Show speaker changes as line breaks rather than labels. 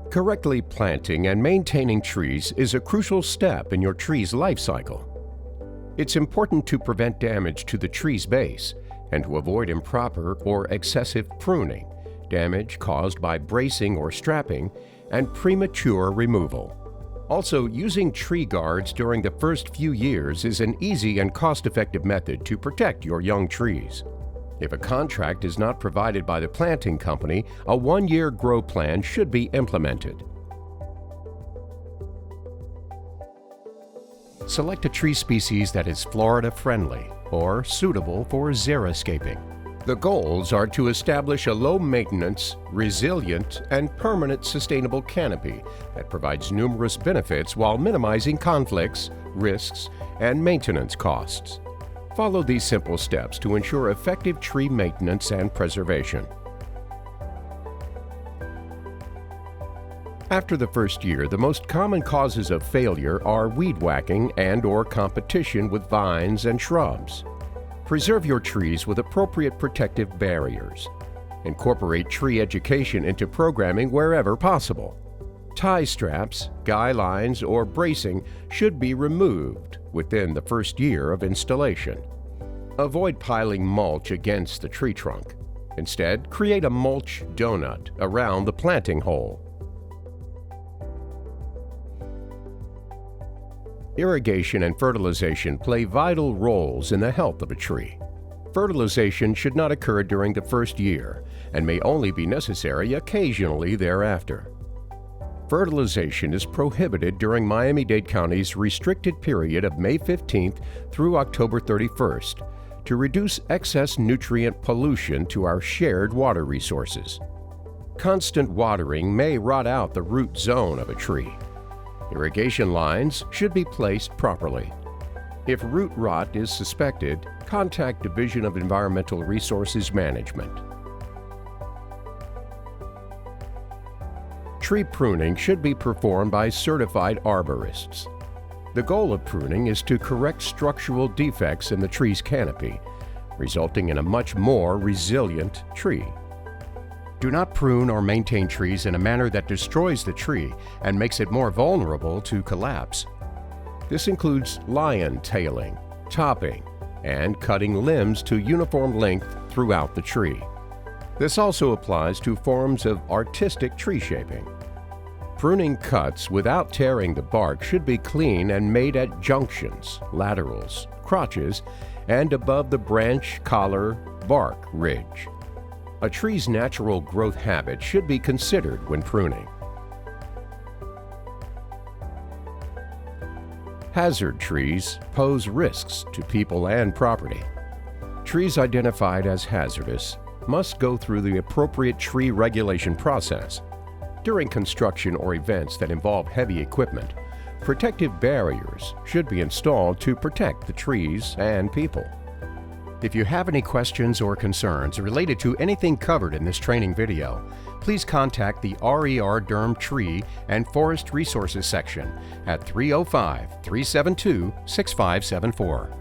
Correctly planting and maintaining trees is a crucial step in your tree's life cycle. It's important to prevent damage to the tree's base and to avoid improper or excessive pruning, damage caused by bracing or strapping, and premature removal. Also, using tree guards during the first few years is an easy and cost-effective method to protect your young trees. If a contract is not provided by the planting company, a one-year grow plan should be implemented. Select a tree species that is Florida-friendly or suitable for xeriscaping. The goals are to establish a low-maintenance, resilient, and permanent sustainable canopy that provides numerous benefits while minimizing conflicts, risks, and maintenance costs. Follow these simple steps to ensure effective tree maintenance and preservation. After the first year, the most common causes of failure are weed whacking and/or competition with vines and shrubs. Preserve your trees with appropriate protective barriers. Incorporate tree education into programming wherever possible. Tie straps, guy lines, or bracing should be removed within the first year of installation. Avoid piling mulch against the tree trunk. Instead, create a mulch donut around the planting hole. Irrigation and fertilization play vital roles in the health of a tree. Fertilization should not occur during the first year and may only be necessary occasionally thereafter. Fertilization is prohibited during Miami-Dade County's restricted period of May 15th through October 31st to reduce excess nutrient pollution to our shared water resources. Constant watering may rot out the root zone of a tree. Irrigation lines should be placed properly. If root rot is suspected, contact Division of Environmental Resources Management. Tree pruning should be performed by certified arborists. The goal of pruning is to correct structural defects in the tree's canopy, resulting in a much more resilient tree. Do not prune or maintain trees in a manner that destroys the tree and makes it more vulnerable to collapse. This includes lion tailing, topping, and cutting limbs to uniform length throughout the tree. This also applies to forms of artistic tree shaping. Pruning cuts without tearing the bark should be clean and made at junctions, laterals, crotches, and above the branch, collar, bark ridge. A tree's natural growth habit should be considered when pruning. Hazard trees pose risks to people and property. Trees identified as hazardous must go through the appropriate tree regulation process. During construction or events that involve heavy equipment, protective barriers should be installed to protect the trees and people. If you have any questions or concerns related to anything covered in this training video, please contact the RER DERM Tree and Forest Resources section at 305-372-6574.